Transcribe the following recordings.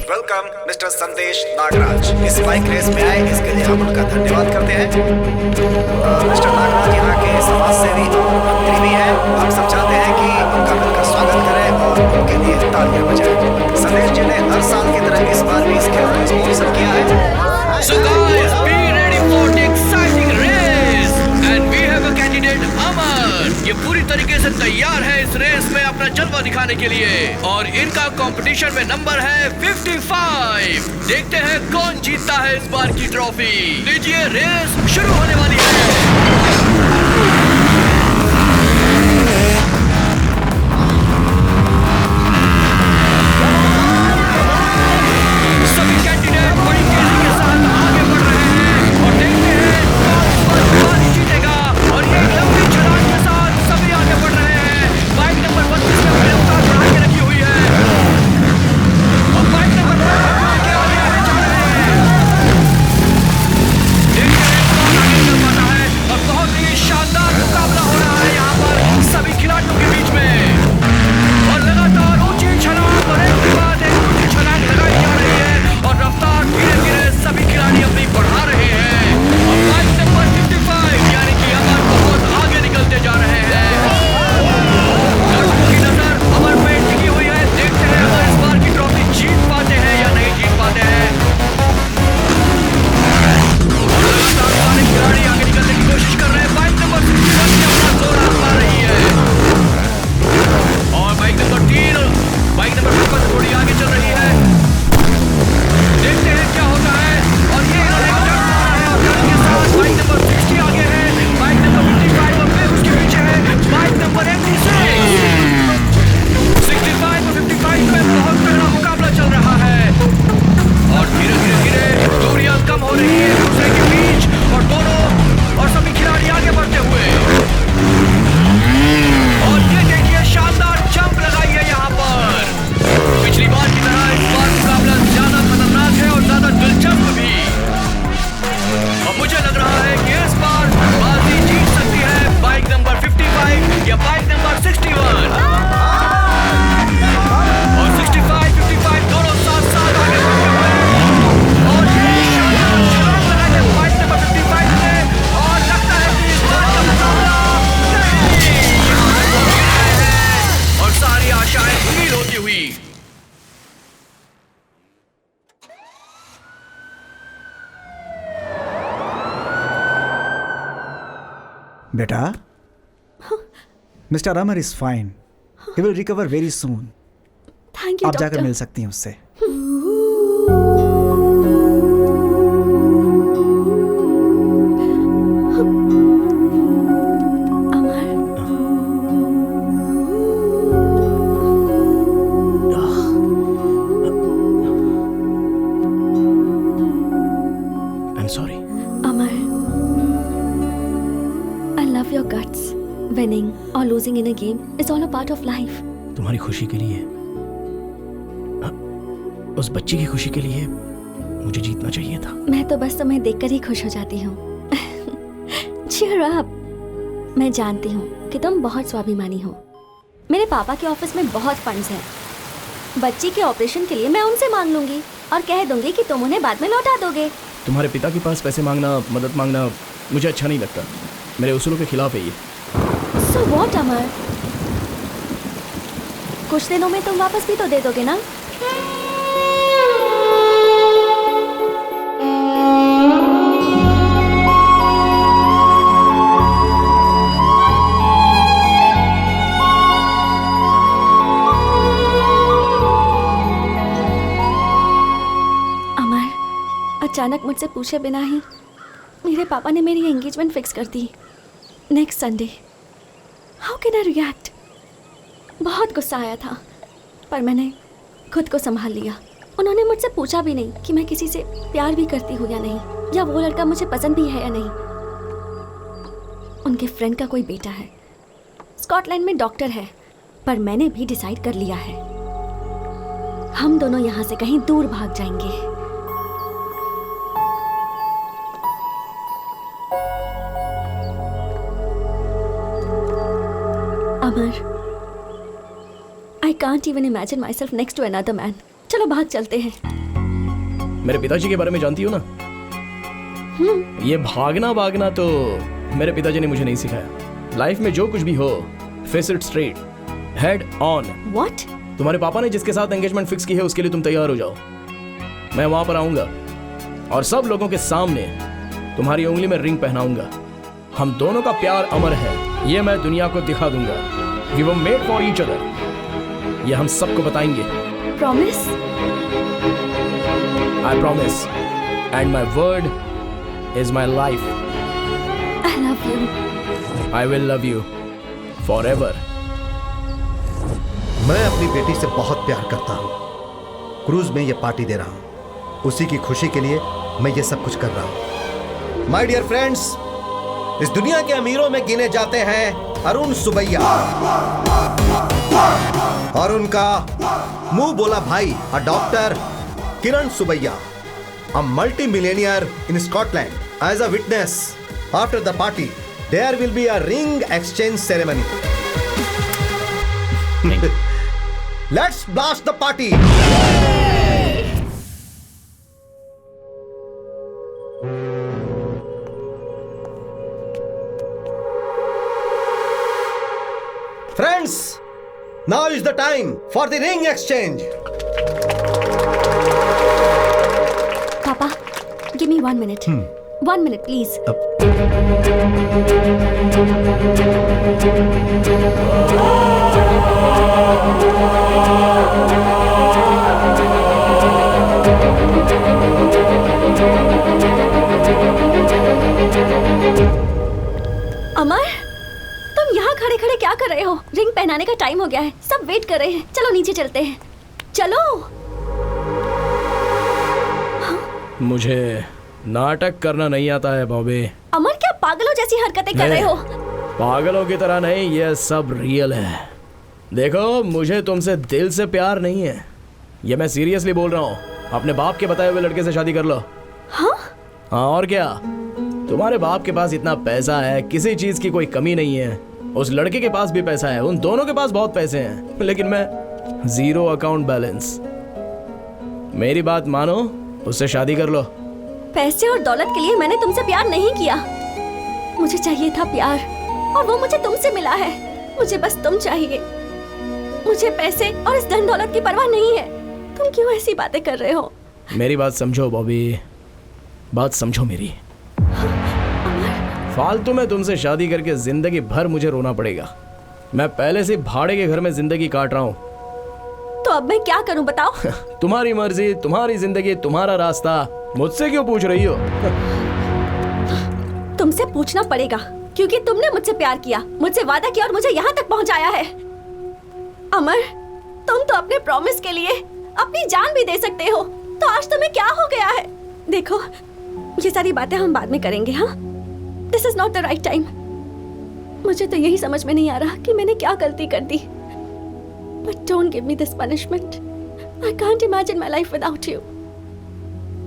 Welcome mister संदेश नागराज। इस bike race में आए इसके लिए हम उनका धन्यवाद करते हैं। मिस्टर नागराज यहाँ के समाज सेवी और मंत्री भी हैं। हम सब चाहते हैं कि उनका मिलकर स्वागत करें और उनके लिए तालियां बजाएं। संदेश जी ने हर साल की तरह इस बार भी इस खेल को स्पॉन्सर किया है। So guys, be ready for the exciting race and we have a candidate अमन। ये पूरी तरीके से तैयार है इस रेस में अपना जलवा दिखाने के लिए और इनका कंपटीशन में नंबर है 55। देखते हैं कौन जीतता है इस बार की ट्रॉफी। लीजिए रेस शुरू होने वाली है। बेटा, mister Amar is fine. He will recover very soon. Thank you आप जाकर मिल सकती हैं उससे। Winning or losing in a game is all a part of life. तुम्हारी खुशी के लिए, उस बच्ची की खुशी के लिए मुझे जीतना चाहिए था। मैं तो बस तुम्हें देखकर ही खुश हो जाती हूँ। Cheer up। मैं जानती हूँ कि तुम बहुत स्वाभिमानी हो। मेरे पापा के ऑफिस में बहुत फंड्स हैं। बच्ची के ऑपरेशन के लिए मैं उनसे मांग लूंगी और कह दूंगी कि तुम उन्हें बाद में लौटा दोगे। तुम्हारे पिता के पास पैसे मांगना, मदद मांगना मुझे अच्छा नहीं लगता। मेरे उसूलों के खिलाफ है ये। So what, अमर? कुछ दिनों में तुम वापस भी तो दे दोगे ना? अमर, अचानक मुझसे पूछे बिना ही मेरे पापा ने मेरी एंगेजमेंट फिक्स कर दी next Sunday. How can I react? बहुत गुस्सा आया था पर मैंने खुद को संभाल लिया। उन्होंने मुझसे पूछा भी नहीं कि मैं किसी से प्यार भी करती हूँ या नहीं, या वो लड़का मुझे पसंद भी है या नहीं। उनके फ्रेंड का कोई बेटा है, स्कॉटलैंड में डॉक्टर है, पर मैंने भी डिसाइड कर लिया है हम दोनों यहाँ से कहीं दूर भाग जाएंगे। Amar, I can't even imagine myself next to another man. चलो चलो भाग चलते हैं। मेरे पिताजी के बारे में जानती हो ना? ये भागना भागना तो मेरे पिताजी ने मुझे नहीं सिखाया। लाइफ में जो कुछ भी हो, face it straight, head on. What? तुम्हारे पापा ने जिसके साथ एंगेजमेंट फिक्स की है उसके लिए तुम तैयार हो जाओ। मैं वहां पर आऊंगा और सब लोगों के सामने तुम्हारी उंगली में रिंग पहनाऊंगा। हम दोनों का प्यार अमर है, ये मैं दुनिया को दिखा दूंगा। We were made for each other, ये हम सबको बताएंगे। Promise? I promise, and my word is my life. I love you. I will love you forever. मैं अपनी बेटी से बहुत प्यार करता हूँ। क्रूज में ये पार्टी दे रहा हूँ, उसी की खुशी के लिए मैं ये सब कुछ कर रहा हूँ। माय डियर फ्रेंड्स, इस दुनिया के अमीरों में गिने जाते हैं अरुण सुबैया और उनका मुंह बोला भाई doctor Kiran Subbaiah, a multi millionaire in Scotland. As a witness, after the party there will be a ring exchange ceremony. Let's blast the party. Friends, now is the time for the ring exchange. Papa, give me 1 minute. 1 minute, please. अमर, तुम यहाँ खड़े खड़े क्या कर रहे हो? Ring पहनाने का टाइम हो गया है, सब वेट कर रहे हैं। चलो नीचे चलते हैं, चलो। मुझे नाटक करना नहीं आता है बॉबी। अमर, क्या पागलों जैसी हरकतें कर रहे हो? पागलों की तरह नहीं, ये सब रियल है। देखो, मुझे तुमसे दिल से प्यार नहीं है, ये मैं सीरियसली बोल रहा हूँ। अपने बाप के बताए हुए लड़के से शादी कर लो। हाँ? हाँ और क्या, तुम्हारे बाप के पास इतना पैसा है, किसी चीज की कोई कमी नहीं है। उस लड़के के पास भी पैसा है, उन दोनों के पास बहुत पैसे हैं, लेकिन मैं जीरो अकाउंट बैलेंस। मेरी बात मानो, उससे शादी कर लो। पैसे और दौलत के लिए मैंने तुमसे प्यार नहीं किया। मुझे चाहिए था प्यार, और वो मुझे तुमसे मिला है। मुझे बस तुम चाहिए। मुझे पैसे और इस धन दौलत की परवाह नहीं है। तुम क्यों ऐसी बातें कर रहे हो? मेरी बात समझो बॉबी, बात समझो मेरी। फालतू में तुमसे शादी करके जिंदगी भर मुझे रोना पड़ेगा। मैं पहले से भाड़े के घर में जिंदगी काट रहा हूँ। तो अब मैं क्या करूं बताओ? तुम्हारी मर्जी, तुम्हारी जिंदगी, तुम्हारा रास्ता, मुझसे क्यों पूछ रही हो? तुमसे पूछना पड़ेगा, क्योंकि तुमने मुझसे प्यार किया, मुझसे वादा किया और मुझे यहाँ तक पहुँचाया है। अमर, तुम तो अपने प्रॉमिस के लिए अपनी जान भी दे सकते हो, तो आज तुम्हें क्या हो गया है? देखो, ये सारी बातें हम बाद में करेंगे। हाँ, this is not the right time. मुझे तो यही समझ में नहीं आ रहा कि मैंने क्या गलती कर दी। But don't give me this punishment. I can't imagine my life without you.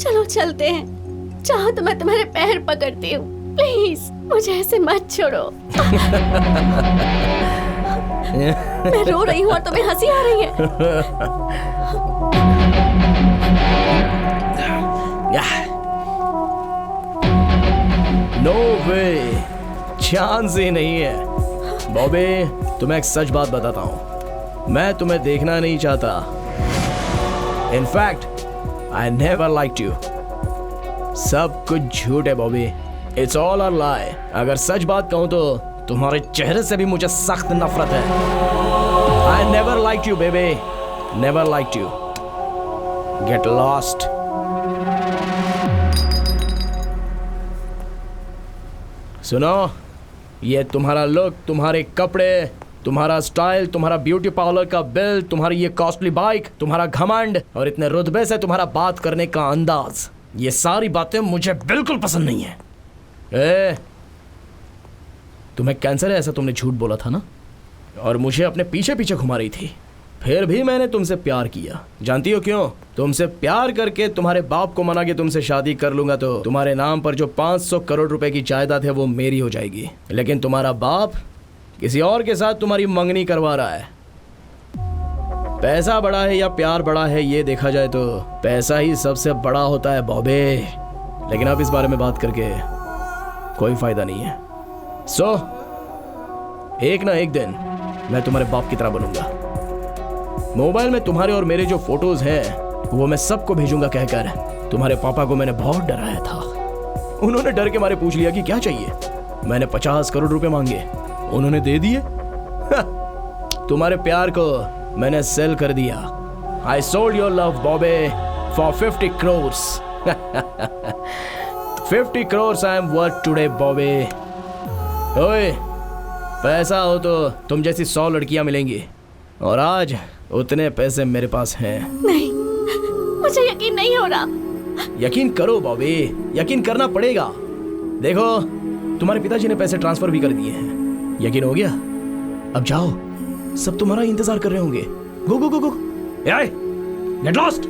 चलो चलते हैं। चाहो तो मैं तुम्हारे पैर पकड़ती हूँ। प्लीज मुझे ऐसे मत छोड़ो। मैं रो रही हूँ और तुम्हें हंसी आ रही है। नो वे, चांस ही नहीं है। बॉबी, तुम्हें एक सच बात बताता हूँ, मैं तुम्हें देखना नहीं चाहता। In fact I never liked you. सब कुछ झूठ है बॉबी, इट्स ऑल अ लाई। अगर सच बात कहूं तो तुम्हारे चेहरे से भी मुझे सख्त नफरत है। I never liked you baby, never liked you. Get lost. सुनो, ये तुम्हारा लुक, तुम्हारे कपड़े, तुम्हारा स्टाइल, तुम्हारा ब्यूटी पार्लर का बिल, तुम्हारी ये कॉस्टली बाइक, तुम्हारा घमंड और इतने रुतबे से तुम्हारा बात करने का अंदाज, ये सारी बातें मुझे बिल्कुल पसंद नहीं है। तुम्हें कैंसर है ऐसा तुमने झूठ बोला था ना, और मुझे अपने पीछे पीछे घुमा रही थी। फिर भी मैंने तुमसे प्यार किया। जानती हो क्यों? तुमसे प्यार करके तुम्हारे बाप को मना के तुमसे शादी कर लूंगा तो तुम्हारे नाम पर जो 500 करोड़ रुपए की जायदाद है वो मेरी हो जाएगी। लेकिन तुम्हारा बाप किसी और के साथ तुम्हारी मंगनी करवा रहा है। पैसा बड़ा है या प्यार बड़ा है, ये देखा जाए तो पैसा ही सबसे बड़ा होता है बॉबे। लेकिन अब इस बारे में बात करके कोई फायदा नहीं है। सो एक ना एक दिन मैं तुम्हारे बाप की तरह बनूंगा। मोबाइल में तुम्हारे और मेरे जो फोटोज हैं वो मैं सबको भेजूंगा कहकर तुम्हारे पापा को मैंने बहुत डराया था। उन्होंने डर के मारे पूछ लिया कि क्या चाहिए। मैंने 50 करोड़ रुपए मांगे, उन्होंने दे दिए। तुम्हारे प्यार को मैंने सेल कर दिया। I sold your love, Bobby, for 50 crores. 50 crores I am worth today, Bobby. ओए, पैसा हो तो तुम जैसी 100 लड़कियां मिलेंगी, और आज उतने पैसे मेरे पास हैं। नहीं, मुझे यकीन नहीं हो रहा। यकीन करो बॉबी, यकीन करना पड़ेगा। देखो, तुम्हारे पिताजी ने पैसे ट्रांसफर भी कर दिए हैं। यकीन हो गया? अब जाओ, सब तुम्हारा इंतजार कर रहे होंगे। गो गो गो गो, गेट लॉस्ट।